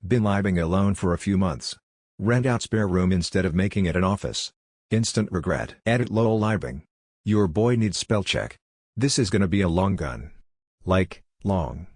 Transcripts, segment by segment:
Been living alone for a few months. Rent out spare room instead of making it an office. Instant regret. Edit lol libing. Your boy needs spell check. This is gonna be a long gun. Like, long.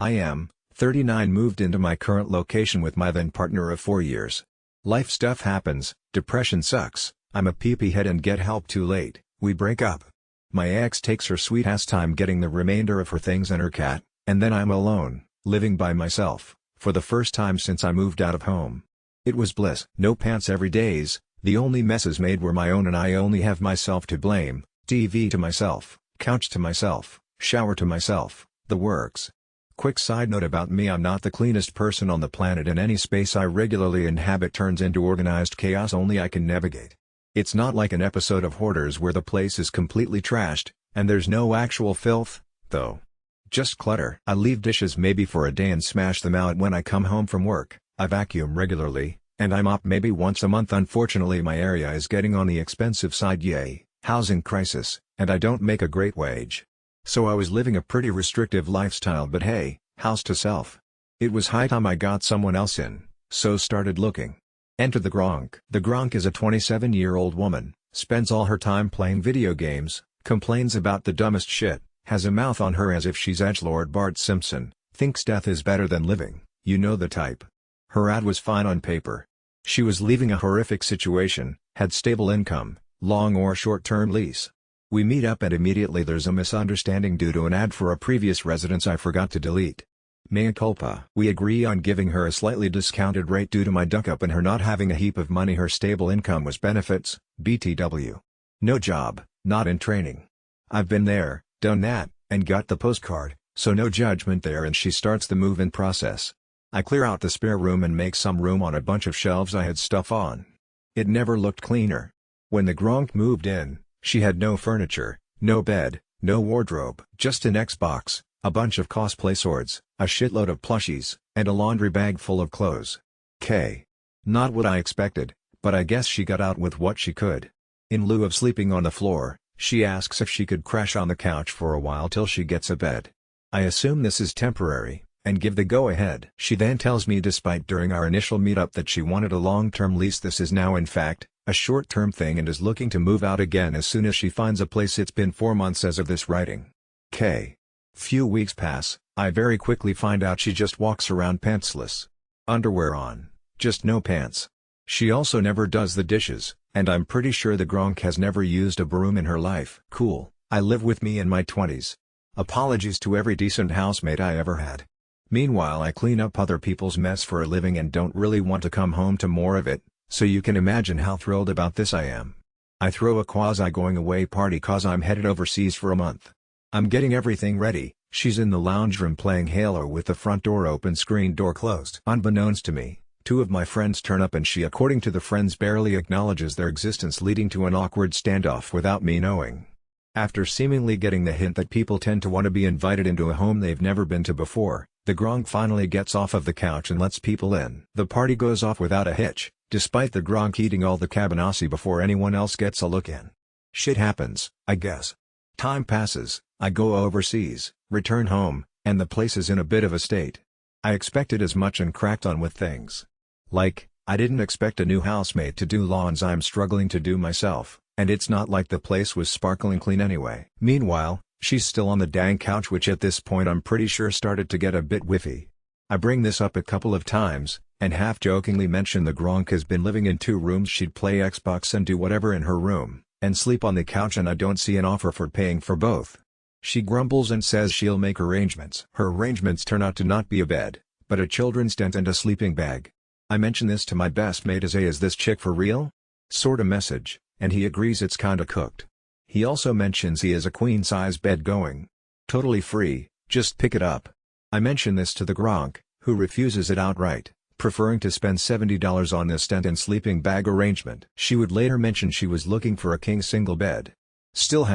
I am 39, moved into my current location with my then partner of 4 years. Life stuff happens, depression sucks, I'm a peepee head and get help too late, we break up. My ex takes her sweet ass time getting the remainder of her things and her cat, and then I'm alone, living by myself, for the first time since I moved out of home. It was bliss. No pants every days, the only messes made were my own and I only have myself to blame, TV to myself, couch to myself, shower to myself, the works. Quick side note about me: I'm not the cleanest person on the planet, and any space I regularly inhabit turns into organized chaos only I can navigate. It's not like an episode of Hoarders where the place is completely trashed, and there's no actual filth, though. Just clutter. I leave dishes maybe for a day and smash them out when I come home from work. I vacuum regularly, and I mop maybe once a month. Unfortunately my area is getting on the expensive side, yay, housing crisis, and I don't make a great wage. So I was living a pretty restrictive lifestyle, but hey, house to self. It was high time I got someone else in, so started looking. Enter the Gronk. The Gronk is a 27-year-old woman, spends all her time playing video games, complains about the dumbest shit, has a mouth on her as if she's edgelord Bart Simpson, thinks death is better than living, you know the type. Her ad was fine on paper. She was leaving a horrific situation, had stable income, long or short-term lease. We meet up and immediately there's a misunderstanding due to an ad for a previous residence I forgot to delete. Mea culpa. We agree on giving her a slightly discounted rate due to my duck-up and her not having a heap of money. Her stable income was benefits, BTW. No job, not in training. I've been there, done that, and got the postcard, so no judgment there, and she starts the move-in process. I clear out the spare room and make some room on a bunch of shelves I had stuff on. It never looked cleaner. When the Gronk moved in, she had no furniture, no bed, no wardrobe, just an Xbox, a bunch of cosplay swords, a shitload of plushies, and a laundry bag full of clothes. Not what I expected, but I guess she got out with what she could. In lieu of sleeping on the floor, she asks if she could crash on the couch for a while till she gets a bed. I assume this is temporary, and give the go-ahead. She then tells me, despite during our initial meetup, that she wanted a long-term lease. This is now in fact a short-term thing and is looking to move out again as soon as she finds a place. It's been 4 months as of this writing. Few weeks pass, I very quickly find out she just walks around pantsless. Underwear on, just no pants. She also never does the dishes, and I'm pretty sure the Gronk has never used a broom in her life. Cool, I live with me in my 20s. Apologies to every decent housemate I ever had. Meanwhile I clean up other people's mess for a living and don't really want to come home to more of it, so you can imagine how thrilled about this I am. I throw a quasi-going away party cause I'm headed overseas for a month. I'm getting everything ready. She's in the lounge room playing Halo with the front door open, screen door closed. Unbeknownst to me, 2 of my friends turn up and she, according to the friends, barely acknowledges their existence, leading to an awkward standoff without me knowing. After seemingly getting the hint that people tend to want to be invited into a home they've never been to before, the Gronk finally gets off of the couch and lets people in. The party goes off without a hitch, despite the Gronk eating all the cabanossi before anyone else gets a look in. Shit happens, I guess. Time passes, I go overseas, return home, and the place is in a bit of a state. I expected as much and cracked on with things. Like, I didn't expect a new housemate to do lawns I'm struggling to do myself, and it's not like the place was sparkling clean anyway. Meanwhile, she's still on the dang couch, which at this point I'm pretty sure started to get a bit whiffy. I bring this up a couple of times, and half-jokingly mention the Gronk has been living in 2 rooms. She'd play Xbox and do whatever in her room, and sleep on the couch, and I don't see an offer for paying for both. She grumbles and says she'll make arrangements. Her arrangements turn out to not be a bed, but a children's tent and a sleeping bag. I mention this to my best mate as a "is this chick for real?" sorta message, and he agrees it's kinda cooked. He also mentions he has a queen-size bed going. Totally free, just pick it up. I mention this to the Gronk, who refuses it outright, preferring to spend $70 on this tent and sleeping bag arrangement. She would later mention she was looking for a king single bed. Still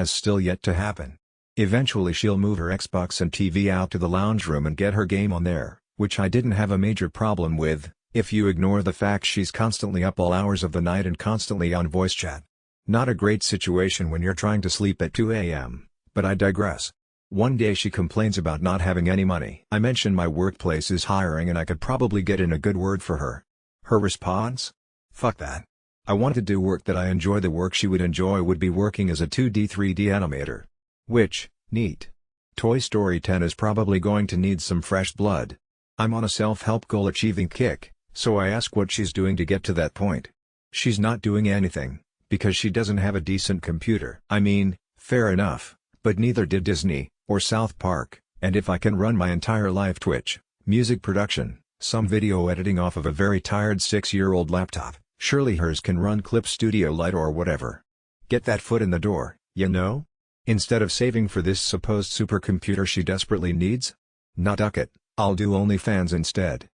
yet to happen. Eventually she'll move her Xbox and TV out to the lounge room and get her game on there, which I didn't have a major problem with, if you ignore the fact she's constantly up all hours of the night and constantly on voice chat. Not a great situation when you're trying to sleep at 2 a.m., but I digress. One day she complains about not having any money. I mention my workplace is hiring and I could probably get in a good word for her. Her response? Fuck that. I want to do work that I enjoy. The work she would enjoy would be working as a 2D 3D animator. Which, neat. Toy Story 10 is probably going to need some fresh blood. I'm on a self-help goal achieving kick, so I ask what she's doing to get to that point. She's not doing anything, because she doesn't have a decent computer. I mean, fair enough, but neither did Disney, or South Park, and if I can run my entire life Twitch, music production, some video editing off of a very tired 6-year-old laptop, surely hers can run Clip Studio Lite or whatever. Get that foot in the door, you know? Instead of saving for this supposed supercomputer she desperately needs? Nah, duck it, I'll do OnlyFans instead.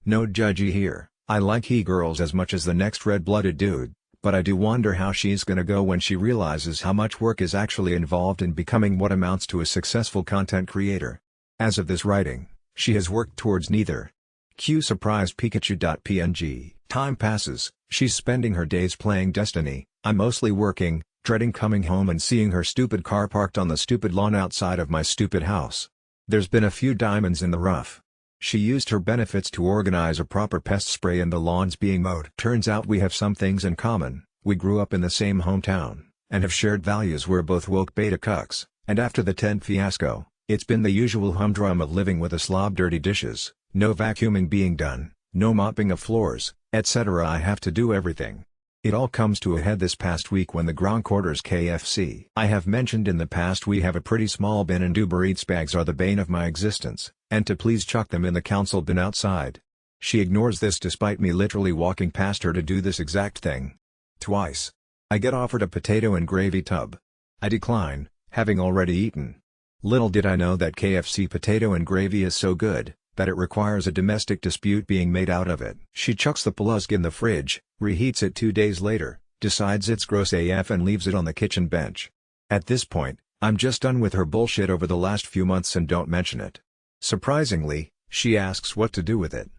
No judgy here, I like he-girls as much as the next red-blooded dude, but I do wonder how she's gonna go when she realizes how much work is actually involved in becoming what amounts to a successful content creator. As of this writing, she has worked towards neither. Cue surprised Pikachu.png. Time passes, she's spending her days playing Destiny, I'm mostly working, dreading coming home and seeing her stupid car parked on the stupid lawn outside of my stupid house. There's been a few diamonds in the rough. She used her benefits to organize a proper pest spray and the lawn's being mowed. Turns out we have some things in common, we grew up in the same hometown, and have shared values. We're both woke beta cucks, and after the tent fiasco, it's been the usual humdrum of living with a slob, dirty dishes, no vacuuming being done, no mopping of floors, etc. I have to do everything. It all comes to a head this past week when the Gronk orders KFC. I have mentioned in the past we have a pretty small bin and Uber Eats bags are the bane of my existence, and to please chuck them in the council bin outside. She ignores this despite me literally walking past her to do this exact thing. Twice. I get offered a potato and gravy tub. I decline, having already eaten. Little did I know that KFC potato and gravy is so good, that it requires a domestic dispute being made out of it. She chucks the Pulaski in the fridge, reheats it 2 days later, decides it's gross AF and leaves it on the kitchen bench. At this point, I'm just done with her bullshit over the last few months and don't mention it. Surprisingly, she asks what to do with it.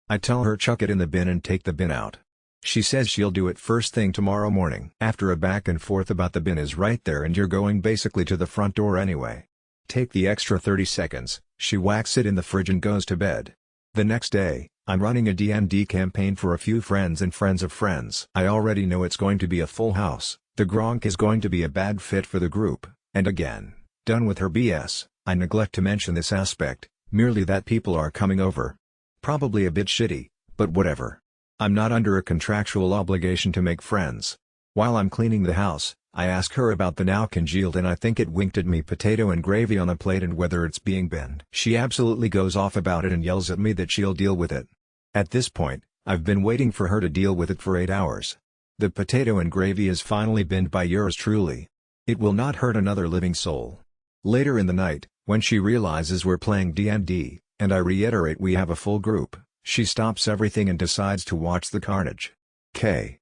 I tell her chuck it in the bin and take the bin out. She says she'll do it first thing tomorrow morning. After a back and forth about the bin is right there and you're going basically to the front door anyway. Take the extra 30 seconds, she whacks it in the fridge and goes to bed. The next day, I'm running a D&D campaign for a few friends and friends of friends. I already know it's going to be a full house, the Gronk is going to be a bad fit for the group, and again, done with her BS, I neglect to mention this aspect, merely that people are coming over. Probably a bit shitty, but whatever. I'm not under a contractual obligation to make friends. While I'm cleaning the house, I ask her about the now congealed and I think it winked at me potato and gravy on a plate and whether it's being binned. She absolutely goes off about it and yells at me that she'll deal with it. At this point, I've been waiting for her to deal with it for 8 hours. The potato and gravy is finally binned by yours truly. It will not hurt another living soul. Later in the night, when she realizes we're playing D&D, and I reiterate we have a full group, she stops everything and decides to watch the carnage.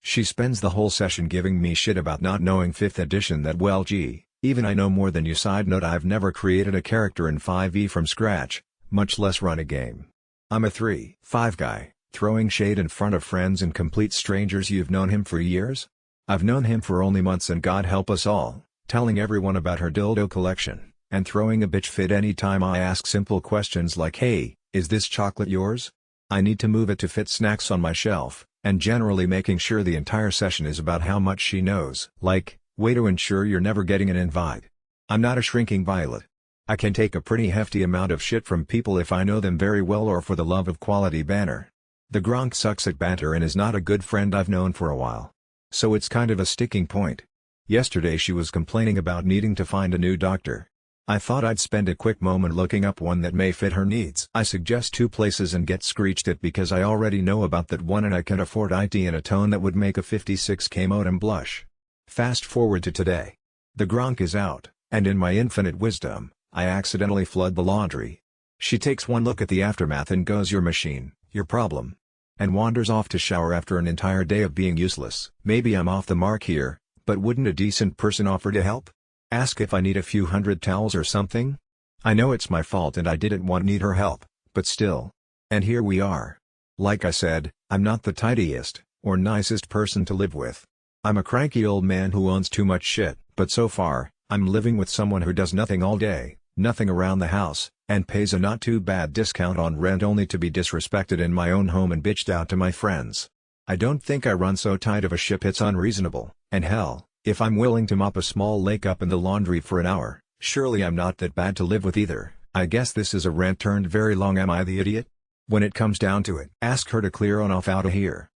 She spends the whole session giving me shit about not knowing 5th edition that well gee, even I know more than you. Side note, I've never created a character in 5e from scratch, much less run a game. I'm a 3-5 guy, throwing shade in front of friends and complete strangers. You've known him for years? I've known him for only months and God help us all, telling everyone about her dildo collection, and throwing a bitch fit anytime I ask simple questions like hey, is this chocolate yours? I need to move it to fit snacks on my shelf, and generally making sure the entire session is about how much she knows. Like, way to ensure you're never getting an invite. I'm not a shrinking violet. I can take a pretty hefty amount of shit from people if I know them very well or for the love of quality banter. The Gronk sucks at banter and is not a good friend I've known for a while. So it's kind of a sticking point. Yesterday she was complaining about needing to find a new doctor. I thought I'd spend a quick moment looking up one that may fit her needs. I suggest 2 places and get screeched at because I already know about that one and I can afford IT in a tone that would make a 56K modem blush. Fast forward to today. The Gronk is out, and in my infinite wisdom, I accidentally flood the laundry. She takes one look at the aftermath and goes, your machine, your problem. And wanders off to shower after an entire day of being useless. Maybe I'm off the mark here, but wouldn't a decent person offer to help? Ask if I need a few hundred towels or something? I know it's my fault and I didn't need her help, but still. And here we are. Like I said, I'm not the tidiest, or nicest person to live with. I'm a cranky old man who owns too much shit, but so far, I'm living with someone who does nothing all day, nothing around the house, and pays a not too bad discount on rent only to be disrespected in my own home and bitched out to my friends. I don't think I run so tight of a ship it's unreasonable, and hell, if I'm willing to mop a small lake up in the laundry for an hour, surely I'm not that bad to live with either. I guess this is a rant turned very long. Am I the idiot? When it comes down to it, ask her to clear on off outta here.